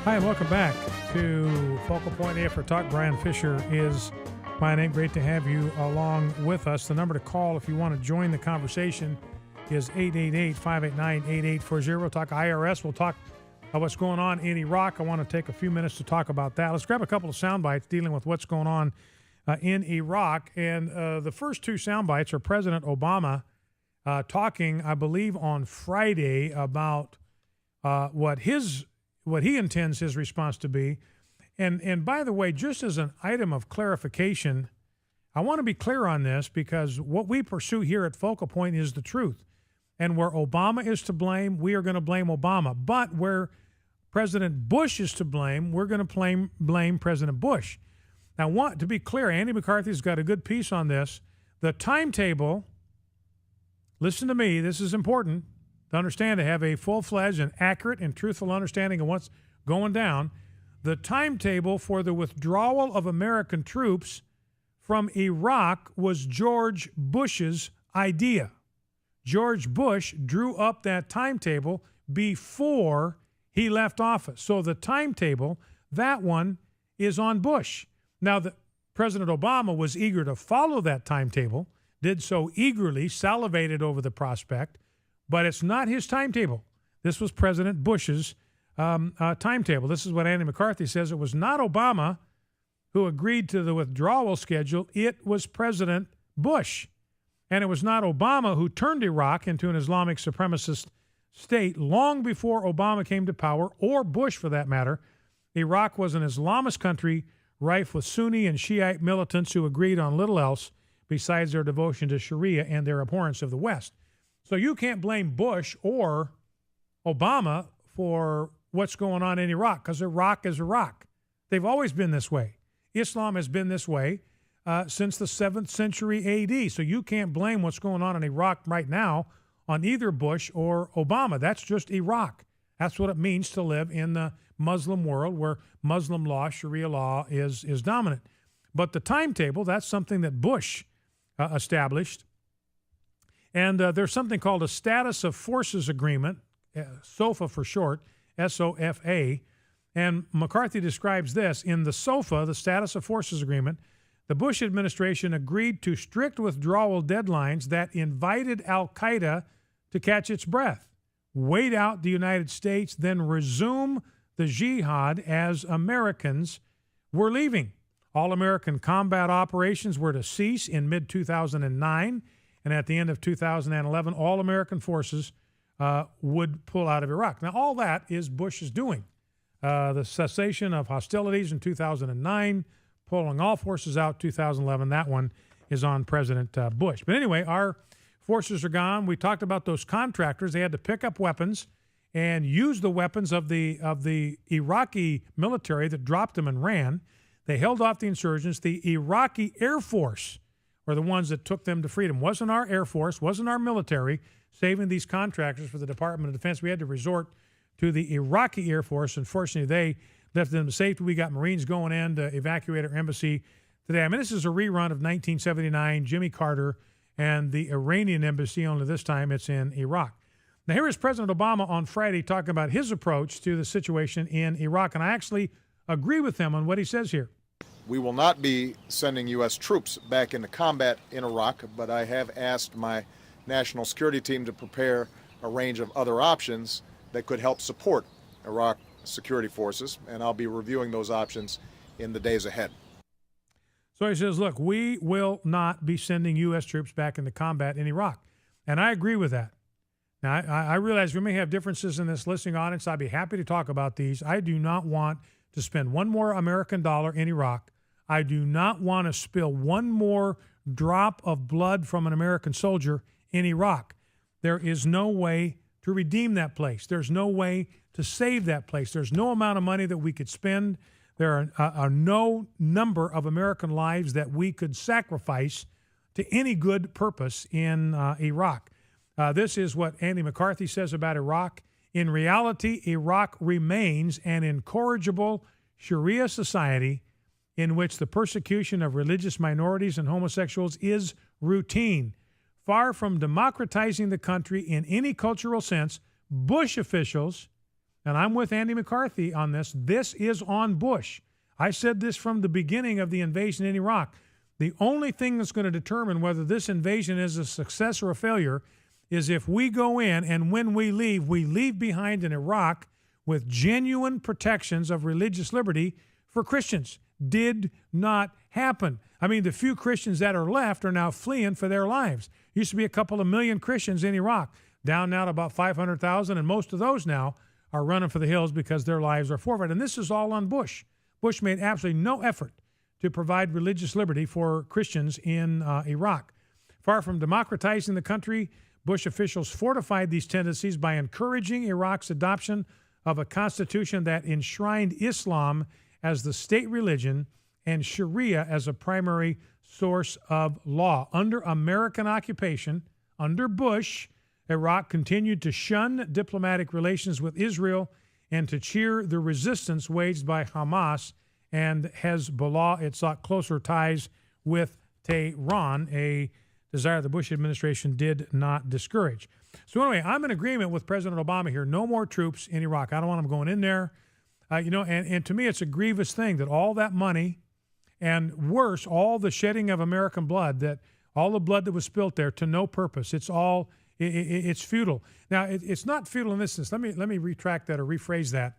Hi, and welcome back to Focal Point After Talk. Brian Fisher is my name. Great to have you along with us. The number to call if you want to join the conversation is 888-589-8840. We'll talk IRS. We'll talk about what's going on in Iraq. I want to take a few minutes to talk about that. Let's grab a couple of sound bites dealing with what's going on in Iraq. And the first two sound bites are President Obama talking, I believe, on Friday about what he intends his response to be. And by the way, just as an item of clarification, I want to be clear on this because what we pursue here at Focal Point is the truth. And where Obama is to blame, we are going to blame Obama. But where President Bush is to blame, we're going to blame President Bush. Now, to be clear, Andy McCarthy's got a good piece on this. The timetable, listen to me, this is important to understand, to have a full-fledged and accurate and truthful understanding of what's going down. The timetable for the withdrawal of American troops from Iraq was George Bush's idea. George Bush drew up that timetable before he left office. So the timetable, that one is on Bush. Now, President Obama was eager to follow that timetable, did so eagerly, salivated over the prospect, but it's not his timetable. This was President Bush's timetable. This is what Andy McCarthy says. It was not Obama who agreed to the withdrawal schedule. It was President Bush. And it was not Obama who turned Iraq into an Islamic supremacist state. Long before Obama came to power, or Bush for that matter, Iraq was an Islamist country rife with Sunni and Shiite militants who agreed on little else besides their devotion to Sharia and their abhorrence of the West. So you can't blame Bush or Obama for what's going on in Iraq, because Iraq is Iraq. They've always been this way. Islam has been this way since the 7th century A.D. So you can't blame what's going on in Iraq right now on either Bush or Obama. That's just Iraq. That's what it means to live in the Muslim world where Muslim law, Sharia law, is dominant. But the timetable, that's something that Bush established. And there's something called a Status of Forces Agreement, SOFA for short, SOFA. And McCarthy describes this. In the SOFA, the Status of Forces Agreement, the Bush administration agreed to strict withdrawal deadlines that invited al-Qaeda to catch its breath, wait out the United States, then resume the jihad as Americans were leaving. All American combat operations were to cease in mid-2009, and at the end of 2011, all American forces would pull out of Iraq. Now, all that is Bush's doing. The cessation of hostilities in 2009, pulling all forces out 2011, that one is on President Bush. But anyway, our forces are gone. We talked about those contractors. They had to pick up weapons and use the weapons of the Iraqi military that dropped them and ran. They held off the insurgents. The Iraqi Air Force were the ones that took them to freedom. Wasn't our Air Force, wasn't our military saving these contractors for the Department of Defense. We had to resort to the Iraqi Air Force. Unfortunately, they left them to safety. We got Marines going in to evacuate our embassy today. I mean, this is a rerun of 1979, Jimmy Carter, and the Iranian embassy, only this time it's in Iraq. Now, here is President Obama on Friday talking about his approach to the situation in Iraq, and I actually agree with him on what he says here. We will not be sending U.S. troops back into combat in Iraq, but I have asked my national security team to prepare a range of other options that could help support Iraq security forces, and I'll be reviewing those options in the days ahead. So he says, look, we will not be sending U.S. troops back into combat in Iraq, and I agree with that. Now, I realize we may have differences in this listening audience. I'd be happy to talk about these. I do not want to spend one more American dollar in Iraq. I do not want to spill one more drop of blood from an American soldier in Iraq. There is no way to redeem that place. There's no way to save that place. There's no amount of money that we could spend. There are no number of American lives that we could sacrifice to any good purpose in Iraq. This is what Andy McCarthy says about Iraq. In reality, Iraq remains an incorrigible Sharia society in which the persecution of religious minorities and homosexuals is routine. Far from democratizing the country in any cultural sense, Bush officials, and I'm with Andy McCarthy on this, this is on Bush. I said this from the beginning of the invasion in Iraq. The only thing that's going to determine whether this invasion is a success or a failure is if we go in and when we leave behind in Iraq with genuine protections of religious liberty for Christians. Did not happen. I mean, the few Christians that are left are now fleeing for their lives. Used to be a couple of million Christians in Iraq, down now to about 500,000, and most of those now are running for the hills because their lives are forfeited. And this is all on Bush. Bush made absolutely no effort to provide religious liberty for Christians in Iraq. Far from democratizing the country, Bush officials fortified these tendencies by encouraging Iraq's adoption of a constitution that enshrined Islam as the state religion and Sharia as a primary source of law. Under American occupation, under Bush, Iraq continued to shun diplomatic relations with Israel and to cheer the resistance waged by Hamas and Hezbollah. It sought closer ties with Tehran, a desire the Bush administration did not discourage. So anyway, I'm in agreement with President Obama here. No more troops in Iraq. I don't want them going in there. And to me, it's a grievous thing that all that money and worse, all the shedding of American blood, that all the blood that was spilt there to no purpose. It's all, it's futile. Now, it's not futile in this sense. Let me retract that or rephrase that.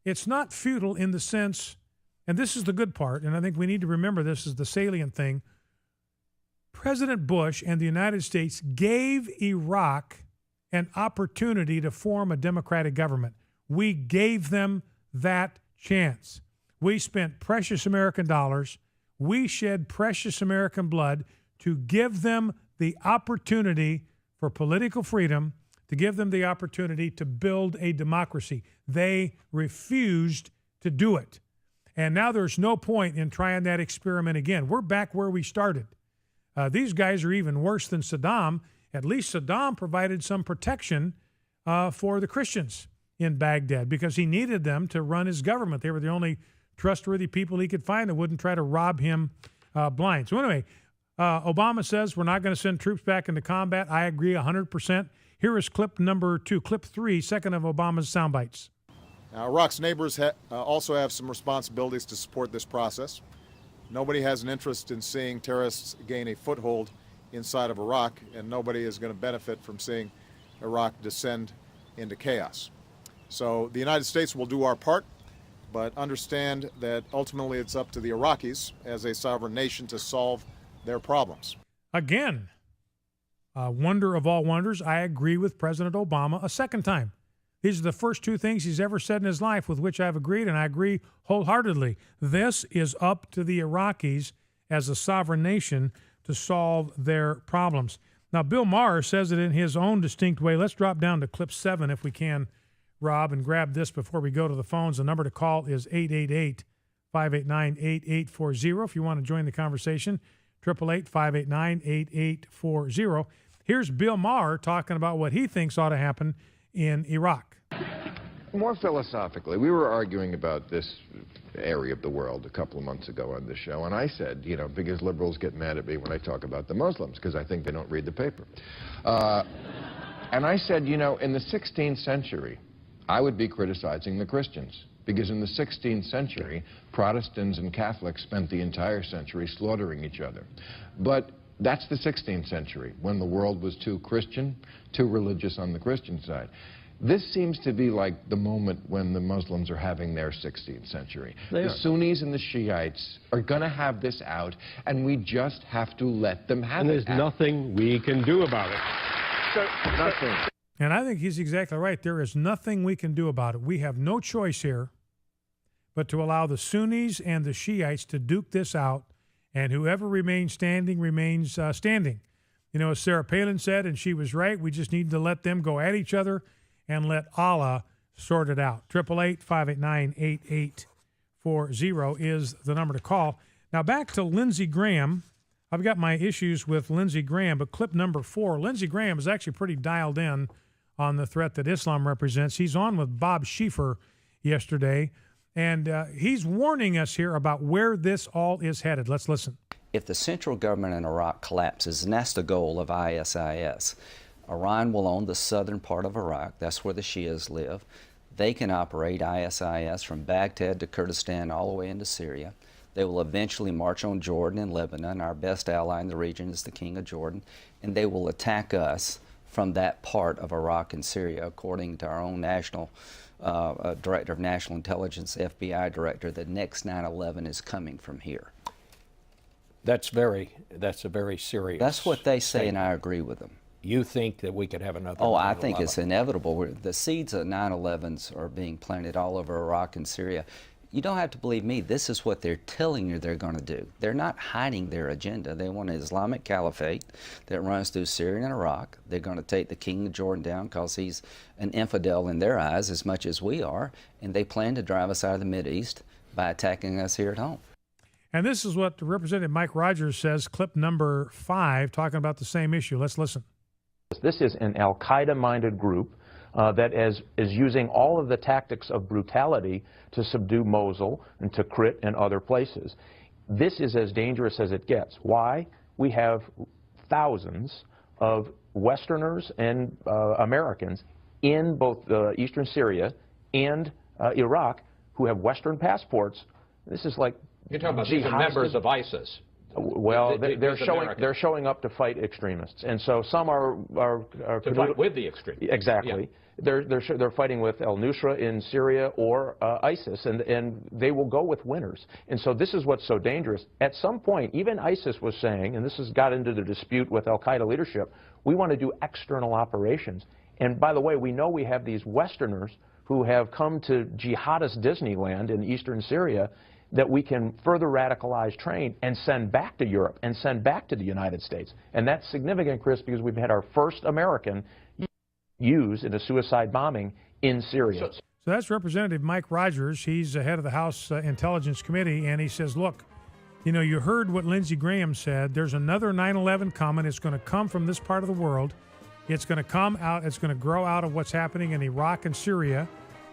It's not futile in the sense, and this is the good part, and I think we need to remember this is the salient thing. President Bush and the United States gave Iraq an opportunity to form a democratic government. We gave them that chance. We spent precious American dollars. We shed precious American blood to give them the opportunity for political freedom, to give them the opportunity to build a democracy. They refused to do it. And now there's no point in trying that experiment again. We're back where we started. These guys are even worse than Saddam. At least Saddam provided some protection for the Christians in Baghdad because he needed them to run his government. They were the only trustworthy people he could find that wouldn't try to rob him blind. So anyway, Obama says we're not going to send troops back into combat. I agree 100%. Here is clip number 2, clip 3, second of Obama's sound bites. Now, Iraq's neighbors also have some responsibilities to support this process. Nobody has an interest in seeing terrorists gain a foothold inside of Iraq, and nobody is going to benefit from seeing Iraq descend into chaos. So the United States will do our part, but understand that ultimately it's up to the Iraqis as a sovereign nation to solve their problems. Again, wonder of all wonders, I agree with President Obama a second time. These are the first two things he's ever said in his life with which I've agreed, and I agree wholeheartedly. This is up to the Iraqis as a sovereign nation to solve their problems. Now, Bill Maher says it in his own distinct way. Let's drop down to clip 7 if we can, Rob, and grab this before we go to the phones. The number to call is 888-589-8840 if you want to join the conversation, 888-589-8840. Here's Bill Maher talking about what he thinks ought to happen in Iraq. More philosophically, we were arguing about this area of the world a couple of months ago on this show, and I said, because liberals get mad at me when I talk about the Muslims, because I think they don't read the paper. And I said, in the 16th century, I would be criticizing the Christians, because in the 16th century, Protestants and Catholics spent the entire century slaughtering each other. But that's the 16th century, when the world was too Christian, too religious on the Christian side. This seems to be like the moment when the Muslims are having their 16th century. The Sunnis and the Shiites are going to have this out, and we just have to let them have it. And there's nothing we can do about it. Nothing. And I think he's exactly right. There is nothing we can do about it. We have no choice here but to allow the Sunnis and the Shiites to duke this out, and whoever remains standing remains standing. As Sarah Palin said, and she was right, we just need to let them go at each other and let Allah sort it out. 888-589-8840 is the number to call. Now back to Lindsey Graham. I've got my issues with Lindsey Graham, but clip number 4, Lindsey Graham is actually pretty dialed in on the threat that Islam represents. He's on with Bob Schieffer yesterday, and he's warning us here about where this all is headed. Let's listen. If the central government in Iraq collapses, and that's the goal of ISIS, Iran will own the southern part of Iraq. That's where the Shias live. They can operate ISIS from Baghdad to Kurdistan all the way into Syria. They will eventually march on Jordan and Lebanon. Our best ally in the region is the King of Jordan, and they will attack us from that part of Iraq and Syria, according to our own national Director of National Intelligence, FBI Director. The next 9/11 is coming from here. That's a very serious. That's what they say, statement. and I agree with them. You think that we could have another? Oh, I think 9/11? it's inevitable. The seeds of 9/11s are being planted all over Iraq and Syria. You don't have to believe me. This is what they're telling you they're going to do. They're not hiding their agenda. They want an Islamic caliphate that runs through Syria and Iraq. They're going to take the King of Jordan down because he's an infidel in their eyes as much as we are, and they plan to drive us out of the Mideast by attacking us here at home. And this is what Representative Mike Rogers says, clip number 5, talking about the same issue. Let's listen. This is an al-Qaeda-minded group that is using all of the tactics of brutality to subdue Mosul and to Tikrit and other places. This is as dangerous as it gets. Why? We have thousands of Westerners and Americans in both eastern Syria and Iraq who have Western passports. This is like You're talking about these are members of ISIS. Well, they're showing up to fight extremists, and so some are to fight with the extremists. Exactly. Yeah. They're fighting with al-Nusra in Syria or ISIS, and they will go with winners. And so this is what's so dangerous. At some point, even ISIS was saying, and this has got into the dispute with al-Qaeda leadership, we want to do external operations. And by the way, we know we have these Westerners who have come to jihadist Disneyland in eastern Syria that we can further radicalize, train, and send back to Europe and send back to the United States. And that's significant, Chris, because we've had our first American used in a suicide bombing in Syria. So that's Representative Mike Rogers. He's the head of the House Intelligence Committee, and he says, look, you know, you heard what Lindsey Graham said. There's another 9/11 coming. It's going to come from this part of the world. It's going to come out. It's going to grow out of what's happening in Iraq and Syria.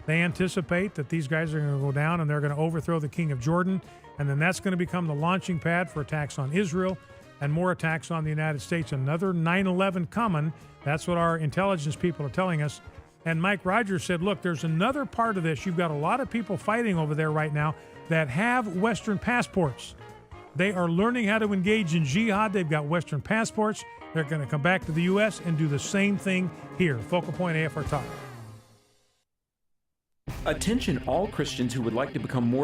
They anticipate that these guys are going to go down and they're going to overthrow the King of Jordan, and then that's going to become the launching pad for attacks on Israel and more attacks on the United States. Another 9/11 coming. That's what our intelligence people are telling us. And Mike Rogers said, look, there's another part of this. You've got a lot of people fighting over there right now that have Western passports. They are learning how to engage in jihad. They've got Western passports. They're going to come back to the U.S. and do the same thing here. Focal Point AFR Talk. Attention all Christians who would like to become more